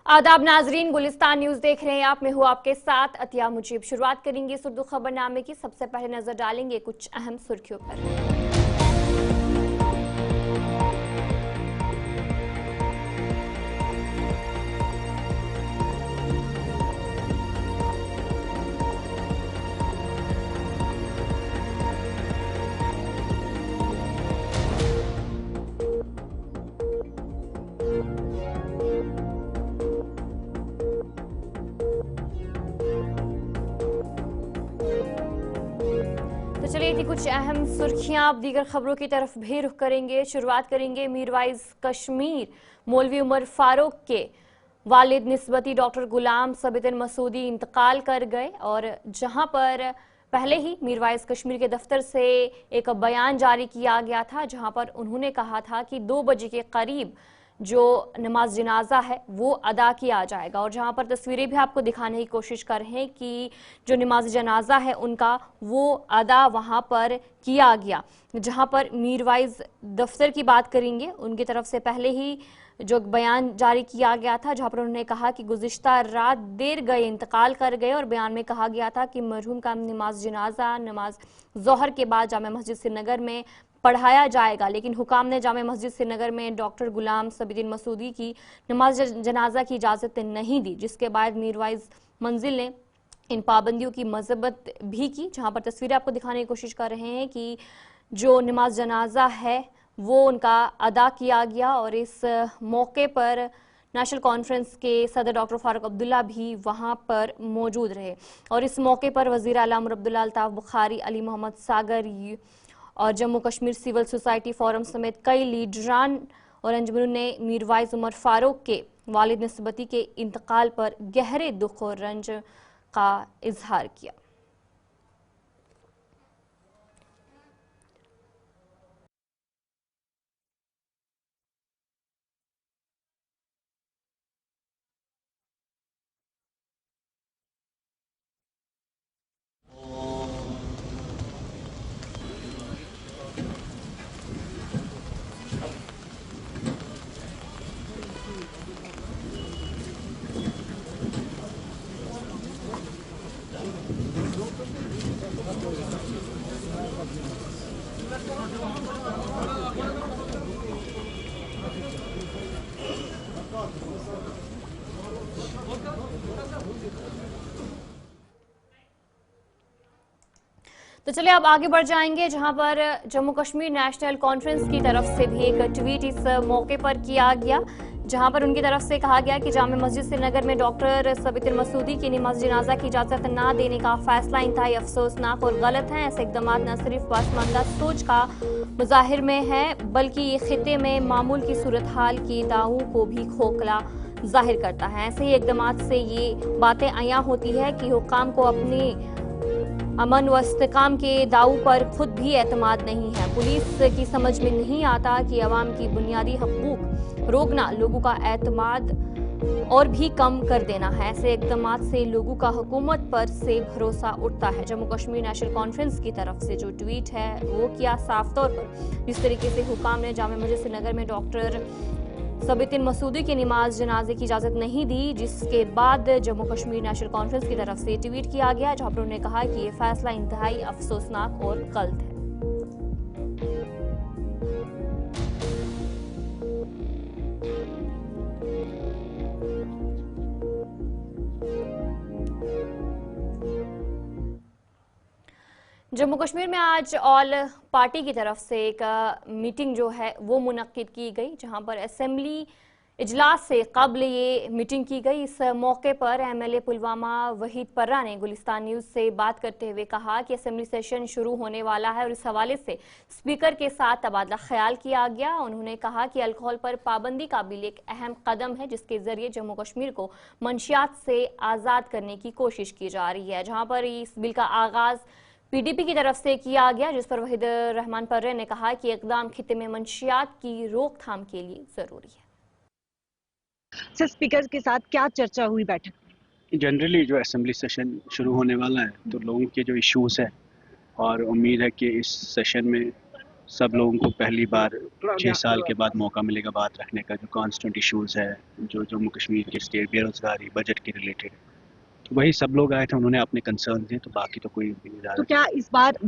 आदाब नाजरीन, गुलिस्तान न्यूज देख रहे हैं आप। मैं हूँ आपके साथ अतिया मुजीब। शुरुआत करेंगे इस उर्दू खबरनामे की। सबसे पहले नजर डालेंगे कुछ अहम सुर्खियों पर। तो चलिए थी कुछ अहम सुर्खियां। अब दीगर खबरों की तरफ भी रुख करेंगे। शुरुआत करेंगे मीरवाइज कश्मीर मौलवी उमर फारूक के वालिद निस्बती डॉक्टर गुलाम सबितन मसूदी इंतकाल कर गए, और जहां पर पहले ही मीरवाइज कश्मीर के दफ्तर से एक बयान जारी किया गया था, जहां पर उन्होंने कहा था कि 2 बजे के करीब जो नमाज जनाजा है वो अदा किया जाएगा। और जहां पर तस्वीरें भी आपको दिखाने की कोशिश कर रहे हैं कि जो नमाज जनाजा है उनका वो अदा वहां पर किया गया। जहां पर मीरवाइज दफ्तर की बात करेंगे, उनकी तरफ से पहले ही जो बयान जारी किया गया था, जहां पर उन्होंने कहा कि गुज़िश्ता रात देर गए इंतकाल कर गए, और बयान में कहा गया था कि मरहूम का नमाज जनाजा नमाज ज़ोहर के बाद जामा मस्जिद श्रीनगर में पढ़ाया जाएगा। लेकिन हुकाम ने जामा मस्जिद श्रीनगर में डॉक्टर गुलाम सबितन मसूदी की नमाज जनाजा की इजाज़त नहीं दी, जिसके बाद मीरवाइज मंजिल ने इन पाबंदियों की मजम्मत भी की। जहां पर तस्वीरें आपको दिखाने की कोशिश कर रहे हैं कि जो नमाज जनाजा है वो उनका अदा किया गया, और इस मौके पर नेशनल कॉन्फ्रेंस के सदर डॉक्टर फारूक अब्दुल्ला भी वहां पर मौजूद रहे। और इस मौके पर वज़ीर आला उमर अब्दुल्ला अल्ताफ बुखारी, अली मोहम्मद सागर और Jammu Kashmir civil society forum समेत कई लीडरान और अंजुमनों ने मीरवाइज उमर फारूक के वालिद निस्बती के इंतकाल पर गहरे दुख और रंज का इजहार किया। तो चलिए अब आगे बढ़ जाएंगे, जहां पर जम्मू कश्मीर नेशनल कॉन्फ्रेंस की तरफ से भी एक ट्वीट इस मौके पर किया गया, जहां पर उनकी तरफ से कहा गया कि जामा मस्जिद श्रीनगर में डॉक्टर सबितन मसूदी की नमाज जनाजा की इजाज़त ना देने का फैसला इंतहाई अफसोसनाक और गलत है। ऐसे इकदाम न सिर्फ पसमानदा सोच का मुजाहिर में है, बल्कि ये खिते में मामूल की सूरत हाल की दावों को भी खोखला जाहिर करता है। ऐसे ही इकदाम से ये बातें आया होती है कि हुकाम को अपनी अमन व इस्तेकाम के दावों पर खुद भी एतमाद नहीं है। पुलिस की समझ में नहीं आता कि अवाम की बुनियादी हकूक रोकना लोगों का एतमाद और भी कम कर देना है। ऐसे इकदाम से लोगों का हुकूमत पर से भरोसा उठता है। जम्मू कश्मीर नेशनल कॉन्फ्रेंस की तरफ से जो ट्वीट है वो किया साफ तौर पर, जिस तरीके से हुकाम ने जामा मस्जिद श्रीनगर में डॉक्टर सबितन मसूदी की नमाज जनाजे की इजाज़त नहीं दी, जिसके बाद जम्मू कश्मीर नेशनल कॉन्फ्रेंस की तरफ से ट्वीट किया गया, जहां पर उन्होंने कहा कि ये फैसला इंतहाई अफसोसनाक और गलत है। जम्मू कश्मीर में आज ऑल पार्टी की तरफ से एक मीटिंग जो है वो मुनक्किद की गई, जहां पर असेंबली इजलास से कबल ये मीटिंग की गई। इस मौके पर एमएलए पुलवामा वहीद पर्रा ने गुलिस्तान न्यूज से बात करते हुए कहा कि असेंबली सेशन शुरू होने वाला है और इस हवाले से स्पीकर के साथ तबादला ख्याल किया गया। उन्होंने कहा कि अल्कोहल पर पाबंदी का बिल एक अहम कदम है, जिसके जरिए जम्मू कश्मीर को मंशियात से आज़ाद करने की कोशिश की जा रही है। जहाँ पर इस बिल का आगाज पीडीपी की तरफ से किया गया, जिस पर वहीद रहमान पर्रे ने कहा कि इकदाम खिते में मंशियात की रोकथाम के लिए जरूरी है। सर, स्पीकर के साथ क्या चर्चा हुई बैठक? जनरली जो असेंबली सेशन शुरू होने वाला है तो लोगों के जो इश्यूज है, और उम्मीद है कि इस सेशन में सब लोगों को पहली बार 6 साल के बाद मौका मिलेगा बात रखने का, जो कॉन्स्टिट्यूंट इशूज़ है, जो जम्मू कश्मीर के स्टेट बेरोज़गारी, बजट के रिलेटेड, तो वही सब लोग आए थे, उन्होंने अपने कंसर्न दिए, तो बाकी तो कोई भी नहीं तो ज़्यादा। क्या इस बार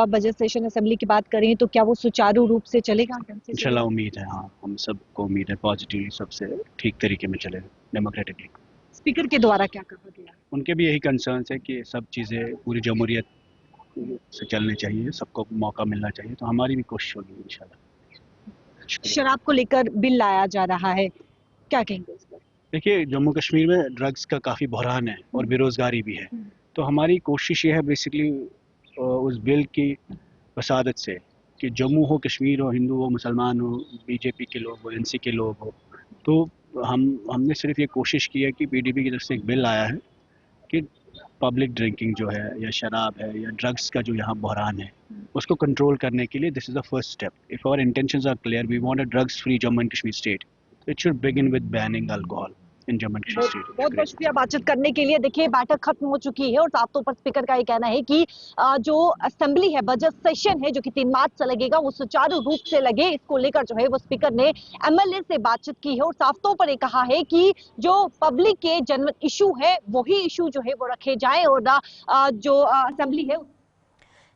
बजट सेशन असेंबली की बात करें तो क्या वो सुचारू रूप से चलेगा? इंशाल्लाह उम्मीद है, हाँ, हम सबको उम्मीद है पॉजिटिवली सबसे ठीक तरीके में चले डेमोक्रेटिकली। स्पीकर के द्वारा क्या कहा गया? उनके भी यही कंसर्न्स है कि सब चीज़ें पूरी जमहूरियत से चलनी चाहिए, सबको मौका मिलना चाहिए, तो हमारी भी कोशिश होगी इंशाल्लाह। शुक्रिया। शराब को लेकर बिल लाया जा रहा है, क्या कहेंगे इस पर? देखिए, जम्मू कश्मीर में ड्रग्स का काफ़ी बहरान है और बेरोज़गारी भी है, तो हमारी कोशिश ये है बेसिकली उस बिल की वसादत से कि जम्मू हो, कश्मीर हो, हिंदू हो, मुसलमान हो, बीजेपी के लोग हो, एनसी के लोग हो, तो हमने सिर्फ ये कोशिश की है कि पीडीपी की तरफ से एक बिल आया है कि पब्लिक ड्रिंकिंग जो है या शराब है या ड्रग्स का जो यहाँ बहरान है उसको कंट्रोल करने के लिए this is the first step. If our intentions are clear, we want a drugs free Jammu and Kashmir state, it should begin with banning alcohol in Jammu and Kashmir state. बहुत बहुत शुक्रिया बातचीत करने के लिए। देखिए, बैठक खत्म हो चुकी है और साफ तौर पर स्पीकर का ये कहना है कि जो असेंबली है, बजट सेशन है जो कि 3 मार्च से लगेगा, वो सुचारू रूप से लगे, इसको लेकर जो है वो स्पीकर ने एमएलए से बातचीत की है और साफ तौर पर ये कहा है कि जो पब्लिक के जनमत इशू है वही इशू जो है वो रखे जाए और जो असेंबली है।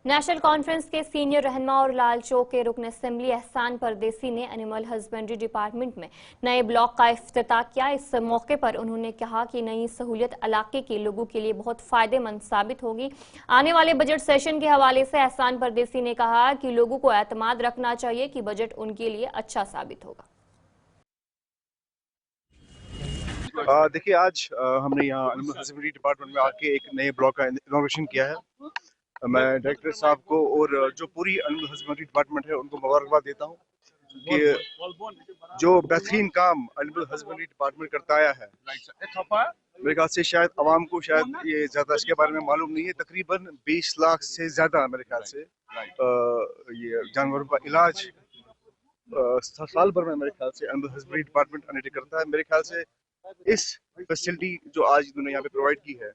नेशनल कॉन्फ्रेंस के सीनियर रहनुमा और लाल चौक के रुकन असेंबली एहसान परदेसी ने एनिमल हस्बेंड्री डिपार्टमेंट में नए ब्लॉक का इफ्तिताह किया। इस मौके पर उन्होंने कहा कि नई सहूलियत इलाके के लोगों के लिए बहुत फायदेमंद साबित होगी। आने वाले बजट सेशन के हवाले से एहसान परदेसी ने कहा कि लोगों को एतमाद रखना चाहिए कि बजट उनके लिए अच्छा साबित होगा। देखिए, आज हमने यहाँ एनिमल हस्बेंड्री डिपार्टमेंट में आके एक नए ब्लॉक का इनॉग्रेशन किया है। मैं डायरेक्टर साहब को और जो पूरी एनिमल हस्बेंड्री डिपार्टमेंट है उनको मुबारकबाद देता हूँ कि जो बेहतरीन काम एनिमल हस्बेंड्री डिपार्टमेंट करता आया है। मेरे ख्याल से शायद आवाम को शायद ये ज़्यादा इसके बारे में मालूम नहीं है। तकरीबन 20 लाख से ज़्यादा मेरे ख्याल से ये जानवरों का इलाज साल भर में मेरे ख्याल से एनिमल हस्बेंड्री डिपार्टमेंट अंडरटेक करता है। मेरे ख्याल से इस फैसिलिटी जो आज इन्होंने यहाँ पे प्रोवाइड की है,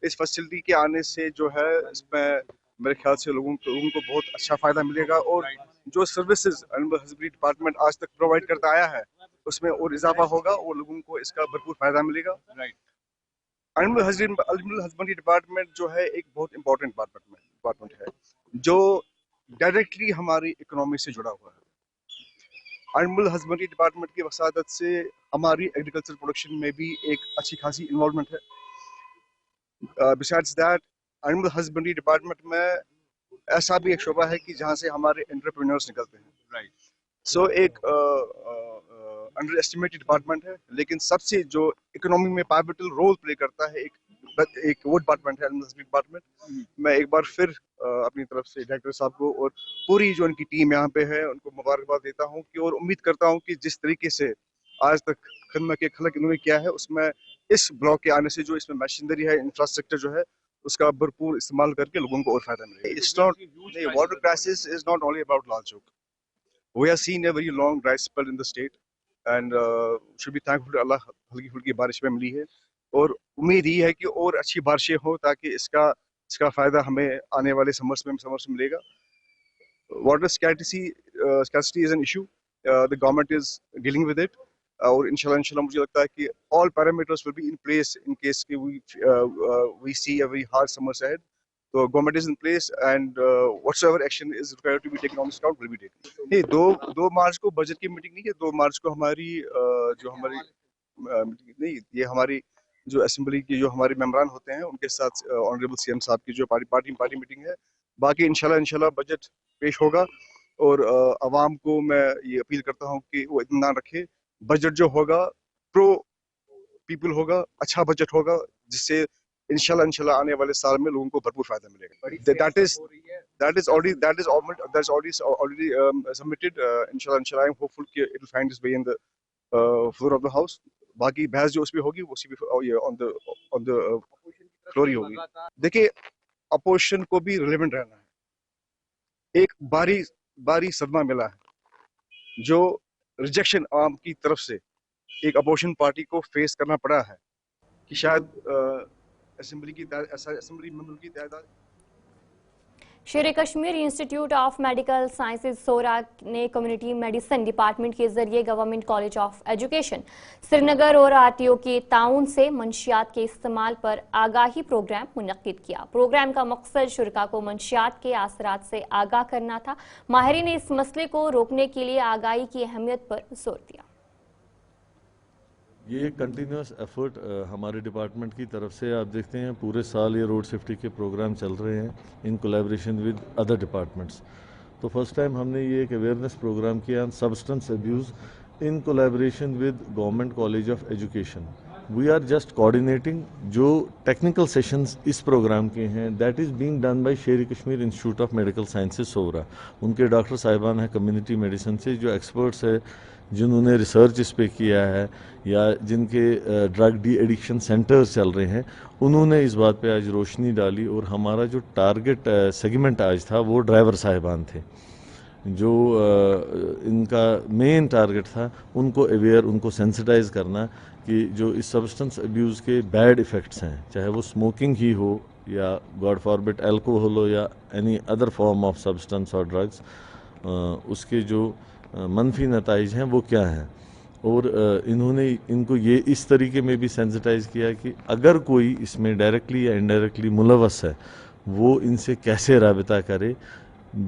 इस फैसिलिटी के आने से जो है इसमें मेरे ख्याल से लोगों को बहुत अच्छा फायदा मिलेगा और जो सर्विसेज एनिमल हस्बेंड्री डिपार्टमेंट आज तक प्रोवाइड करता आया है उसमें और इजाफा होगा और लोगों को इसका भरपूर फायदा मिलेगा। एनिमल हस्बेंड्री डिपार्टमेंट जो है एक बहुत इंपॉर्टेंट डिपार्टमेंट है जो डायरेक्टली हमारी इकोनॉमी से जुड़ा हुआ है। एनिमल हस्बेंड्री डिपार्टमेंट की वसादत से हमारी एग्रीकल्चर प्रोडक्शन में भी एक अच्छी खासी इन्वॉल्वमेंट है। Besides that animal husbandry department में ऐसा भी एक शोबा है कि जहाँ से हमारे एंटरप्रेन्योर्स निकलते हैं। सो एक अंडर एस्टिमेटेड डिपार्टमेंट है, लेकिन सबसे जो इकोनॉमी में पाइवटल रोल प्ले करता है एक वो डिपार्टमेंट है एनिमल हस्बेंड्री डिपार्टमेंट। मैं एक बार फिर अपनी तरफ से डायरेक्टर साहब को और पूरी जो उनकी टीम यहाँ पे है उनको मुबारकबाद देता हूँ कि और उम्मीद करता हूँ कि जिस तरीके से आज तक खिदमत के खलक इन्होंने किया है उसमें इस ब्लॉक के आने से जो इसमें मशीनरी है, इंफ्रास्ट्रक्चर जो है उसका भरपूर इस्तेमाल करके लोगों को और फायदा मिलेगा। It's not water crisis is not only about Lal Chowk. We have seen a very long dry spell in the state and should be thankful अल्लाह हल्की फुल्की बारिश में मिली है और उम्मीद ही है कि और अच्छी बारिशें हो ताकि इसका फायदा हमें आने वाले समर्स में मिलेगा। Water scarcity is an issue, the government is dealing with it और इंशाल्लाह मुझे लगता है कि all parameters will be in place in case we see a very hard summers ahead. तो government is in place and whatsoever action is required to be taken on this account will be taken. नहीं, 2 मार्च को budget की meeting नहीं है, 2 मार्च को हमारी जो हमारी नहीं, ये हमारी जो असेंबली की जो हमारे मेंबरान होते हैं उनके साथ ऑनरेबल सीएम साहब की जो पार्टी मीटिंग है। बाकी इंशाल्लाह बजट पेश होगा और आवाम को मैं ये अपील करता हूँ कि वो इत्मीनान रखे। बजट जो होगा प्रो पीपल होगा, अच्छा बजट होगा जिससे इंशाल्लाह आने वाले साल में लोगों को भरपूर फायदा मिलेगा। That is already submitted. Inshallah, I'm hopeful कि it will find its way in the floor of the house. बाकी बहस जो उसमें होगी वो उसी ऑन द फ्लोर ही होगी। देखिए, अपोजिशन को भी रिलेवेंट रहना है। एक बारी सदमा मिला है जो रिजेक्शन आम की तरफ से एक अपोजिशन पार्टी को फेस करना पड़ा है कि शायद असेंबली मेंबर की तादाद Sher Kashmir institute of medical sciences Soura ने कम्युनिटी मेडिसिन डिपार्टमेंट के जरिए government college of education Srinagar और आरटीओ के ताउन से मंशियात के इस्तेमाल पर आगाही प्रोग्राम मुनक्किद किया। प्रोग्राम का मकसद शुरका को मंशियात के असरात से आगाह करना था। माहिरीन ने इस मसले को रोकने के लिए आगाही की अहमियत पर जोर दिया। ये एक कंटिन्यूस एफर्ट हमारे डिपार्टमेंट की तरफ से आप देखते हैं पूरे साल ये रोड सेफ्टी के प्रोग्राम चल रहे हैं in collaboration with other departments. तो फर्स्ट टाइम हमने ये एक अवेयरनेस प्रोग्राम किया on substance abuse in collaboration with government college of education. We are just coordinating जो टेक्निकल सेशंस इस प्रोग्राम के हैं that is being done by Sher Kashmir institute of medical sciences Soura. उनके डॉक्टर साहिबान हैं कम्युनिटी मेडिसिन से जो एक्सपर्ट्स है जिन्होंने रिसर्च इस पे किया है या जिनके ड्रग डी एडिक्शन सेंटर्स चल रहे हैं उन्होंने इस बात पे आज रोशनी डाली। और हमारा जो टारगेट सेगमेंट आज था वो ड्राइवर साहिबान थे जो इनका मेन टारगेट था उनको अवेयर उनको सेंसिटाइज करना कि जो इस सब्सटेंस अब्यूज़ के बैड इफ़ेक्ट्स हैं चाहे वो स्मोकिंग ही हो या गॉड फॉरबिड अल्कोहल हो या any other form of substance और ड्रग्स उसके जो मनफी नताइज हैं वो क्या हैं। और इन्होंने इनको ये इस तरीके में भी सेंसिटाइज किया कि अगर कोई इसमें डायरेक्टली या इनडायरेक्टली मुलवस है वो इनसे कैसे राबिता करे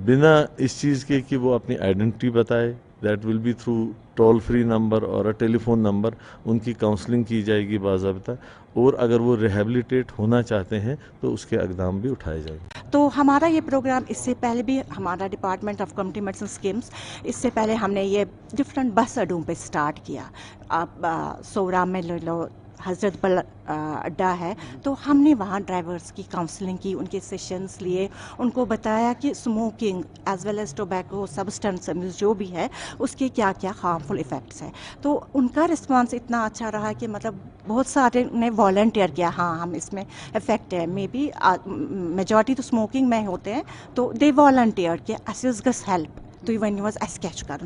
बिना इस चीज़ के कि वो अपनी आइडेंटिटी बताए। That will be through toll free number और अ टेलीफोन नंबर उनकी काउंसलिंग की जाएगी बाज़ाब्ता। और अगर वो रिहेबिलिटेट होना चाहते हैं तो उसके इक़दाम भी उठाए जाएंगे। तो हमारा ये प्रोग्राम इससे पहले भी हमारा department of community medicine schemes इससे पहले हमने ये डिफरेंट बस अड्डों पे स्टार्ट किया। आप सोरा में ले लो हजरत बल अड्डा है तो हमने वहाँ ड्राइवर्स की काउंसलिंग की उनके सेशंस लिए उनको बताया कि smoking as well as tobacco substance abuse जो भी है उसके क्या क्या हार्मफुल इफ़ेक्ट्स हैं। तो उनका रिस्पांस इतना अच्छा रहा कि मतलब बहुत सारे ने वॉलंटियर किया हाँ हम इसमें इफेक्ट है मे बी मेजॉरिटी तो स्मोकिंग में होते हैं तो दे वॉलंटियर कि अस गस हेल्प तुम वन अस क्या कर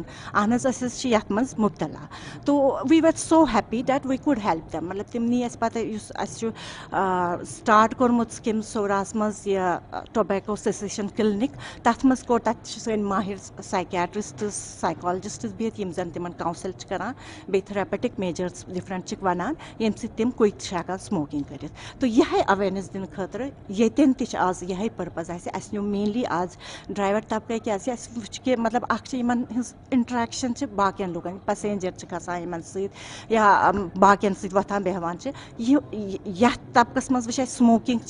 यथ मज मुबतला। तो we were so happy that we could help them मतलब तमनी पता स्टार्ट कोर्मुत स्किम सोरास मज टोबैको सेसेशन क्लिनिक तथ मज कोर तन माहिर साइकियाट्रिस्ट साइकोलॉजिस्ट बिहत यम जन तिमन काउंसिल करान बे थेरापेटिक मेजर्स डिफरेंट वनान यम सिम क्विक स्मोकिंग कर। तो यह अवेयरनेस दिन खतर ये आज यह पर्पज अस मेनली आज ड्राइवर तबके क्या मतलब इंटरेक्शन बाकियन लुकन पैसेंजर खसान सत या बाकियन सत वथान बेहवान यथ तबकस मज वो स्मोकिंग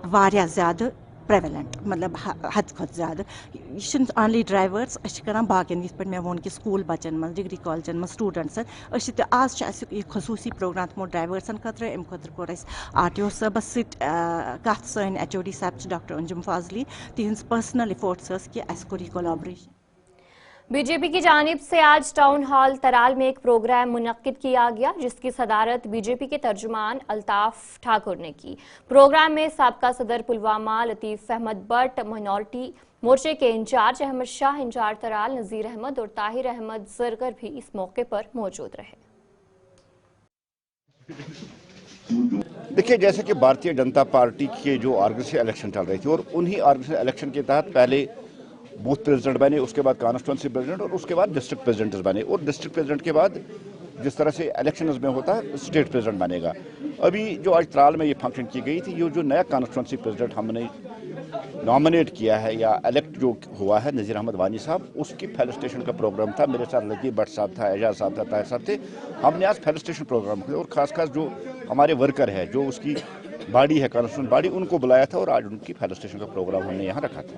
वारिया ज़्यादा प्रेवलेंट मतलब हद खुद ज़्यादा यह ऑनली ड्राइवर्स कर बाकियन ये पे वो कि स्कूल बच्चन मज डिग्री कॉलेजन मज स्टूडेंट्सन आज खसूसी प्रोग्राम थो ड्राइवर्सन खतर अम खतर कोर आरटीओ सबस सत सन HOD साहब डॉक्टर अंजुम फाजली तिहंज पर्सनल एफर्ट्स कि अस कोर कोलैबोरेशन। बीजेपी की जानिब से आज टाउन हॉल तराल में एक प्रोग्राम मुनक्किद किया गया जिसकी सदारत बीजेपी के तर्जुमान अल्ताफ ठाकुर ने की। प्रोग्राम में साबका सदर पुलवामा लतीफ़ अहमद भट्ट, माइनॉरिटी मोर्चे के इंचार्ज अहमद शाह, इंचार्ज तराल नज़ीर अहमद और ताहिर अहमद जरगर भी इस मौके पर मौजूद रहे। देखिए जैसे कि भारतीय जनता पार्टी के जो ऑर्गेनाइजेशन इलेक्शन चल रही थी और उन्हीं ऑर्गेनाइजेशन इलेक्शन के तहत पहले बूथ प्रेसिडेंट बने उसके बाद कॉन्स्टिट्यूंसी प्रेसिडेंट और उसके बाद डिस्ट्रिक्ट प्रेसिडेंट बने और डिस्ट्रिक्ट प्रेसिडेंट के बाद जिस तरह से इलेक्शंस में होता है स्टेट प्रेसिडेंट बनेगा। अभी जो आज त्राल में ये फंक्शन की गई थी ये जो नया कॉन्स्टिट्यूंसी प्रेसिडेंट हमने नॉमिनेट किया है या इलेक्ट जो हुआ है नज़ीर अहमद वानी साहब उसकी फेलिसिटेशन का प्रोग्राम था। मेरे साथ लतीफ़ भट्ट साहब था, एजाज साहब था, ताहिर साहब थे। हमने आज फेलिसिटेशन प्रोग्राम किया और खास जो हमारे वर्कर है जो उसकी बॉडी है कॉन्स्टिट्यूंट बॉडी उनको बुलाया था और आज उनकी फेलिसिटेशन का प्रोग्राम हमने यहाँ रखा था।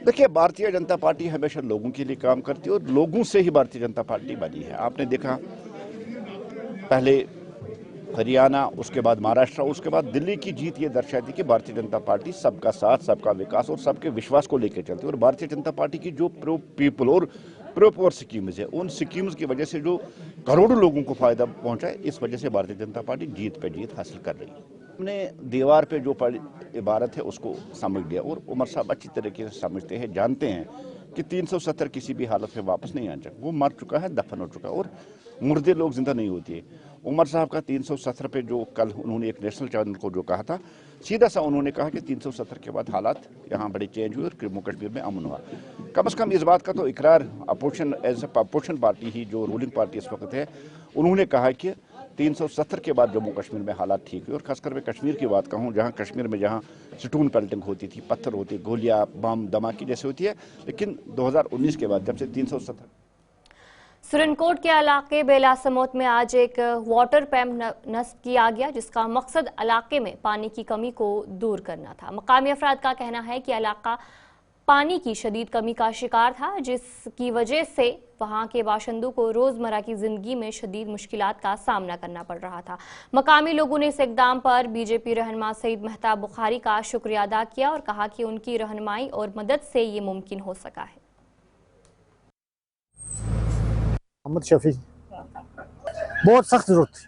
देखिए भारतीय जनता पार्टी हमेशा लोगों के लिए काम करती है और लोगों से ही भारतीय जनता पार्टी बनी है। आपने देखा पहले हरियाणा उसके बाद महाराष्ट्र उसके बाद दिल्ली की जीत ये दर्शाती कि भारतीय जनता पार्टी सबका साथ सबका विकास और सबके विश्वास को लेकर चलती है। और भारतीय जनता पार्टी की जो प्रो पीपल और प्रो पुअर स्कीम्स है उन स्कीम्स की वजह से जो करोड़ों लोगों को फायदा पहुंचा है इस वजह से भारतीय जनता पार्टी जीत पे जीत हासिल कर रही है। हमने दीवार पे जो इबारत है उसको समझ लिया और उमर साहब अच्छी तरीके से समझते हैं जानते हैं کہ 370 کسی بھی حالت میں واپس نہیں آنا چاہیے. وہ مر چکا ہے, دفن ہو چکا ہے, اور مردے لوگ زندہ نہیں ہوتی ہے. عمر صاحب کا 370 پہ جو کل انہوں نے ایک نیشنل چینل کو جو کہا تھا, سیدھا سا انہوں نے کہا کہ 370 کے بعد حالات یہاں بڑے چینج ہوئے اور جموں کشمیر میں امن ہوا. کم از کم اس بات کا تو اقرار اپوزیشن پارٹی ہی جو رولنگ پارٹی اس وقت ہے, انہوں نے کہا کہ 370 کے بعد جموں کشمیر میں حالات ٹھیک ہوئے. اور خاص کر میں کشمیر کی بات کہوں, جہاں کشمیر میں جہاں سٹون پیلٹنگ ہوتی تھی, پتھر ہوتے, گولیاں بم دھماکے جیسے ہوتی ہے, لیکن 2019 کے بعد جب سے 370. سرنکوٹ کے علاقے بیلا سموت میں آج ایک واٹر پمپ نصب کیا گیا, جس کا مقصد علاقے میں پانی کی کمی کو دور کرنا تھا. مقامی افراد کا کہنا ہے کہ علاقہ پانی کی شدید کمی کا شکار تھا, جس کی وجہ سے وہاں کے باشندوں کو روزمرہ کی زندگی میں شدید مشکلات کا سامنا کرنا پڑ رہا تھا. مقامی لوگوں نے اس اقدام پر بی جے پی رہنما سعید مہتاب بخاری کا شکریہ ادا کیا اور کہا کہ ان کی رہنمائی اور مدد سے یہ ممکن ہو سکا ہے. محمد شفیع, بہت سخت ضرورت تھی,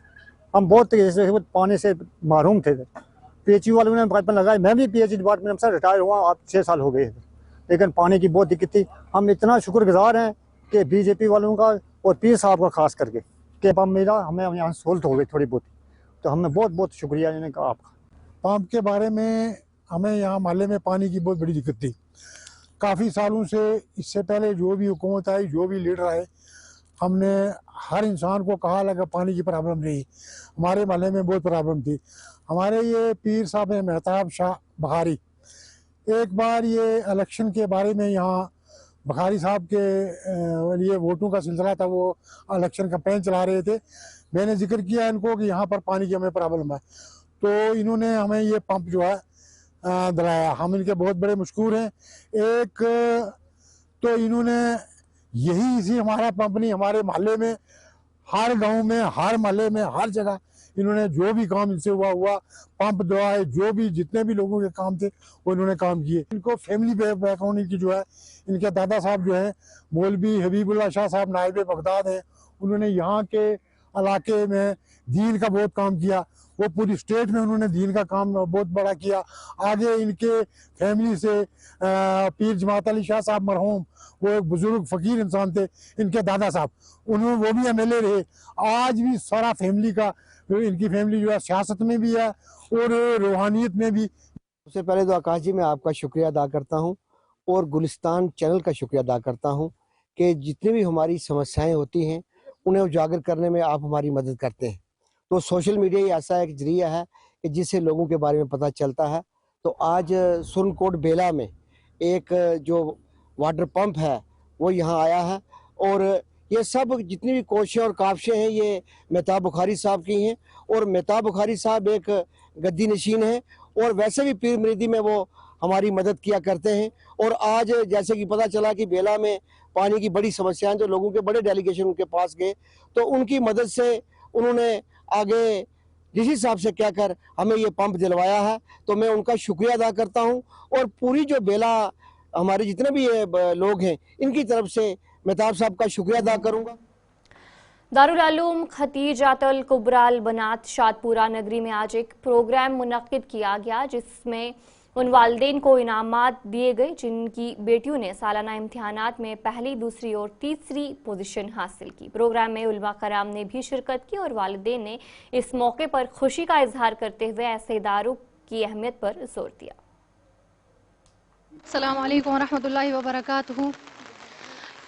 ہم بہت پانی سے محروم تھے. پی ایچ یو والوں نے پائپ لگائی, میں بھی پی ایچ ڈپارٹمنٹ سے ریٹائر ہوا, اب 6 سال ہو گئے, لیکن پانی کی بہت دقت تھی. ہم اتنا شکر گزار ہیں کہ بی جے پی والوں کا اور پیر صاحب کا خاص کر کے کہ پمپ ملا, ہمیں یہاں سہولت ہو گئی تھوڑی بہت, تو ہم نے بہت بہت شکریہ انہوں نے کہا آپ کا. پمپ کے بارے میں ہمیں یہاں محلے میں پانی کی بہت بڑی دقت تھی کافی سالوں سے. اس سے پہلے جو بھی حکومت آئی, جو بھی لیڈر آئے, ہم نے ہر انسان کو کہا لگا پانی کی پرابلم رہی. ہمارے محلے میں بہت پرابلم تھی. ہمارے یہ پیر صاحب مہتاب شاہ بخاری ایک بار یہ الیکشن کے بارے میں یہاں بخاری صاحب کے لیے ووٹوں کا سلسلہ تھا, وہ الیکشن کمپین چلا رہے تھے. میں نے ذکر کیا ان کو کہ یہاں پر پانی کی ہمیں پرابلم ہے, تو انہوں نے ہمیں یہ پمپ جو ہے دلایا. ہم ان کے بہت بڑے مشکور ہیں. ایک تو انہوں نے یہی اسی ہمارا پمپ نہیں, ہمارے محلے میں ہر گاؤں میں ہر محلے میں ہر جگہ انہوں نے جو بھی کام ان سے ہوا پمپ دعائے, جو بھی جتنے بھی لوگوں کے کام تھے وہ انہوں نے کام کیے. ان کو فیملی بیک گراؤنڈ کی جو ہے, ان کے دادا صاحب جو ہیں مولوی حبیب اللہ شاہ صاحب نائب بغداد ہیں, انہوں نے یہاں کے علاقے میں دین کا بہت کام کیا. وہ پوری اسٹیٹ میں انہوں نے دین کا کام بہت بڑا کیا. آگے ان کے فیملی سے پیر جماعت علی شاہ صاحب مرحوم, وہ ایک بزرگ فقیر انسان تھے, ان کے دادا صاحب, وہ بھی ایم ایل اے رہے. آج بھی سارا فیملی کا, ان کی فیملی جو ہے سیاست میں بھی ہے اور روحانیت میں بھی. سب سے پہلے تو آکاش جی میں آپ کا شکریہ ادا کرتا ہوں اور گلستان چینل کا شکریہ ادا کرتا ہوں کہ جتنی بھی ہماری سمسیاں ہوتی ہیں انہیں اجاگر کرنے میں آپ ہماری مدد کرتے ہیں. تو سوشل میڈیا ہی ایسا ایک ذریعہ ہے کہ جس سے لوگوں کے بارے میں پتہ چلتا ہے. تو آج سرنکوٹ بیلا میں ایک جو واٹر پمپ ہے وہ یہاں آیا ہے, اور یہ سب جتنی بھی کوششیں اور کاوشیں ہیں یہ مہتاب بخاری صاحب کی ہیں. اور مہتاب بخاری صاحب ایک گدی نشین ہیں اور ویسے بھی پیر مریدی میں وہ ہماری مدد کیا کرتے ہیں. اور آج جیسے کہ پتہ چلا کہ بیلا میں پانی کی بڑی سمسیاں جو لوگوں کے بڑے ڈیلیگیشن ان کے پاس گئے, تو ان کی مدد سے انہوں نے آگے ڈی صاحب سے کہہ کر ہمیں یہ پمپ دلوایا ہے. تو میں ان کا شکریہ ادا کرتا ہوں, اور پوری جو بیلا ہمارے جتنے بھی لوگ ہیں ان کی طرف سے مہتاب صاحب کا شکریہ ادا کروں گا. دارالعلوم ختیجۃ الکبریٰ البنات شادپورہ نگری میں آج ایک پروگرام منعقد کیا گیا, جس میں ان والدین کو انعامات دیے گئے جن کی بیٹیوں نے سالانہ امتحانات میں پہلی, دوسری اور تیسری پوزیشن حاصل کی. پروگرام میں علماء کرام نے بھی شرکت کی اور والدین نے اس موقع پر خوشی کا اظہار کرتے ہوئے ایسے اداروں کی اہمیت پر زور دیا. السلام علیکم ورحمۃ اللہ وبرکاتہ.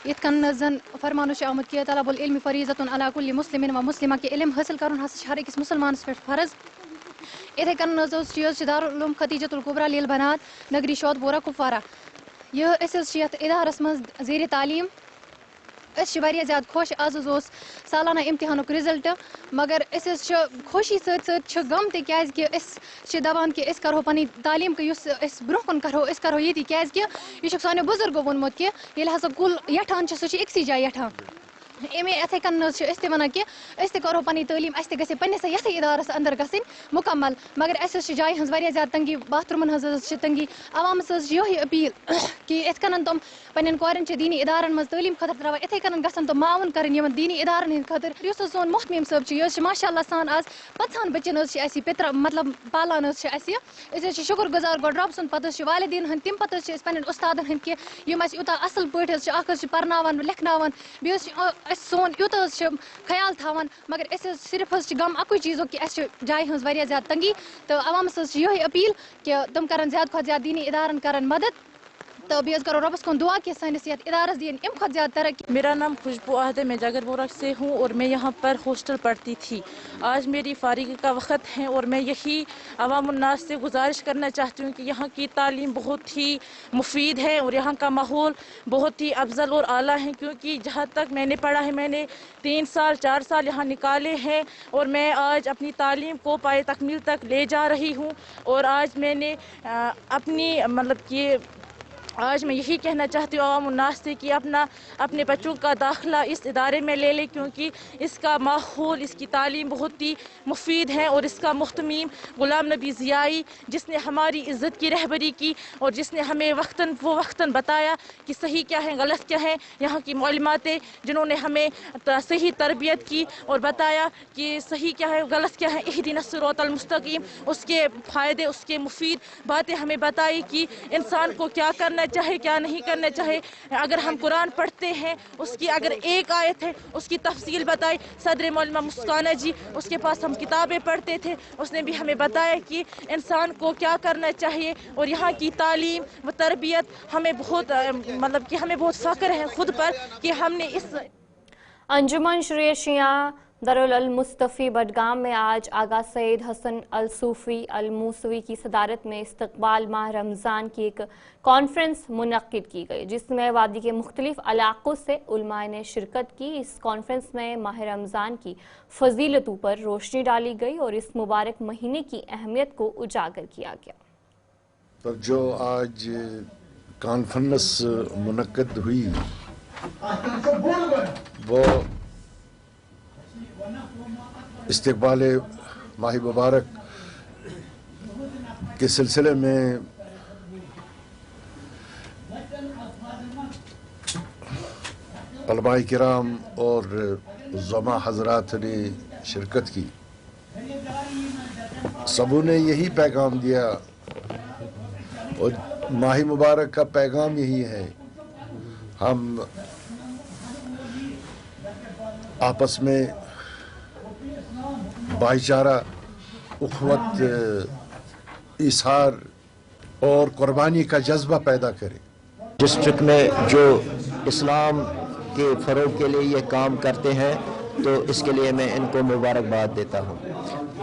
یت کن زن فرمانو آمد کہ طلب العلم فریضۃ علی کل مسلم و مسلمہ کہ علم حاصل کرن ہسا ہر أکس مسلمانس پہ فرض. اتھے کن دارالعلوم ختیجۃ الکبریٰ للبنات نگری شادپورہ کپوارہ. یہ یتھ ادارس مز زیر تعلیم واریاہ زیادہ خوش. آز سالانہ امتحانک رزلٹ, مگر خوشی ست غم تہ کیازکہ دپان کہ کرو پنی تعلیم برہ کن کرو یہ کیازکہ یہ سانو بزرگو وونمت کہ ییٚلہِ ہسا کُل یٹھان سہ اکسی جایہِ یٹھان. एमे एथे कन इस वन कि करो पनी तालीम गि पन्नस ये इदारस अंदर गई मुकम्मल मगर अस जाय हज वारिया ज़्यादा तंगी बाथरूमन हज तंगी अवामस यही अपील कि इत कन तुम पन्न कोरन दीनी इदारन मज तालीम खतर त्रा इथे कन गन तुम मावन कर दीनी इदारन हंद खतर युस सोन मोहतमीम साहब यह माशाअल्लाह सान आज 50 बच्चन पितर मतलब पालान शुक्र गुजार गो रब सुन पे वालिदीन हंद तम पे पन्न उस्तादन हंद कि यूत असल पे पर्नावान लिखनावान बे सोन यूत ख्याल थावान मगर सिर्फ गम अकु चीज़ों कि जाय हज वारिया ज़्यादा तंगी तो अवामस यही अपील कि तुम करन ज़्यादा खुद ज़्यादा दीनी इदारन करन मदद तो बेस करो रबस को दुआ कि सानिस इदारस दीन अम खुद ज़्यादा तरक्की। मेरा नाम खुशबू आहद है, मैं जागरपुरा से हूँ और मैं यहाँ पर हॉस्टल पढ़ती थी। आज मेरी फारिगी का वक़्त है और मैं यही अवामुन्नास से गुजारिश करना चाहती हूँ कि यहाँ की तालीम बहुत ही मुफीद है और यहाँ का माहौल बहुत ही अफजल और आला है, क्योंकि जहाँ तक मैंने पढ़ा है मैंने 3 साल 4 साल यहाँ निकाले हैं और मैं आज अपनी तालीम को पाए तकमील तक ले जा रही हूँ। और आज मैंने अपनी मतलब कि आज मैं यही कहना चाहती हूँ अवाम उन्नास से कि अपने बच्चों का दाखिला इस इदारे में ले लें, क्योंकि इसका माहौल इसकी तालीम बहुत ही मुफीद है। और इसका मुख्तमीम गुलाम नबी ज़ियाई जिसने हमारी इज़्ज़त की रहबरी की और जिसने हमें वक्तन बताया कि सही क्या है गलत क्या है, यहाँ की मालूमातें जिन्होंने हमें सही तरबियत की और बताया कि सही क्या है गलत क्या है, इहदिनस सिरातल मुस्तकीम, उसके फ़ायदे उसके मुफीद बातें हमें बताई कि इंसान को क्या करना चाहे क्या नहीं करना चाहे। अगर हम कुरान पढ़ते हैं उसकी अगर एक आयत है उसकी तफसील बताई सदर मौलाना मुस्काना जी, उसके पास हम किताबें पढ़ते थे, उसने भी हमें बताया कि इंसान को क्या करना चाहिए। और यहाँ की तालीम व तरबियत हमें बहुत मतलब कि हमें बहुत फ़ख्र है खुद पर कि हमने इस अंजुमन शरीयत शिया दारुल अल मुस्तफ़ी बडगाम में आज आगा सैयद हसन अल सूफ़ी अल मूसवी की सदारत में इस्तक़बाल माह रमज़ान की एक कॉन्फ्रेंस मुनक्किद की गई, जिसमें वादी के मुख्तलिफ इलाक़ों से उलमा ने शिरकत की। इस कॉन्फ्रेंस में माह रमज़ान की फजीलतों पर रोशनी डाली गई और इस मुबारक महीने की अहमियत को उजागर किया गया। तो जो आज कॉन्फ्रेंस मुनक्किद हुई वो इस्तक़बाल माह मुबारक के सिलसिले में उलमाए किराम और ज़मा हज़रात ने शिरकत की। सबों ने यही पैगाम दिया और माह मुबारक का पैगाम यही है, हम आपस में भाईचारा, उखवत, इसार और कुर्बानी का जज्बा पैदा करें। डिस्ट्रिक्ट में जो इस्लाम के फ़रोग़ के लिए ये काम करते हैं तो इसके लिए मैं इनको मुबारकबाद देता हूँ।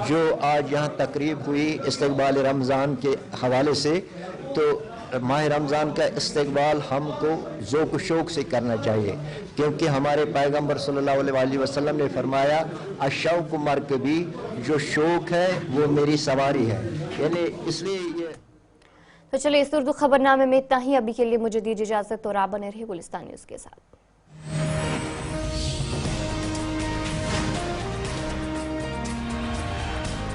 जो आज यहाँ तकरीब हुई इस्तक़बाल रमज़ान के हवाले से, तो माह रमज़ान का इस्तक़बाल हमको ज़ौक़ व शौक़ से करना चाहिए, क्योंकि हमारे पैगम्बर सल्लल्लाहु अलैहि वसल्लम ने फरमाया अशौक़ मरकबी, जो शौक़ है वो मेरी सवारी है, यानी इसलिए ये। तो चलिए इस उर्दू खबरनामे में इतना ही। अभी के लिए मुझे दीजिए इजाज़त और आप बने रहिए गुलिस्तान न्यूज़ के साथ।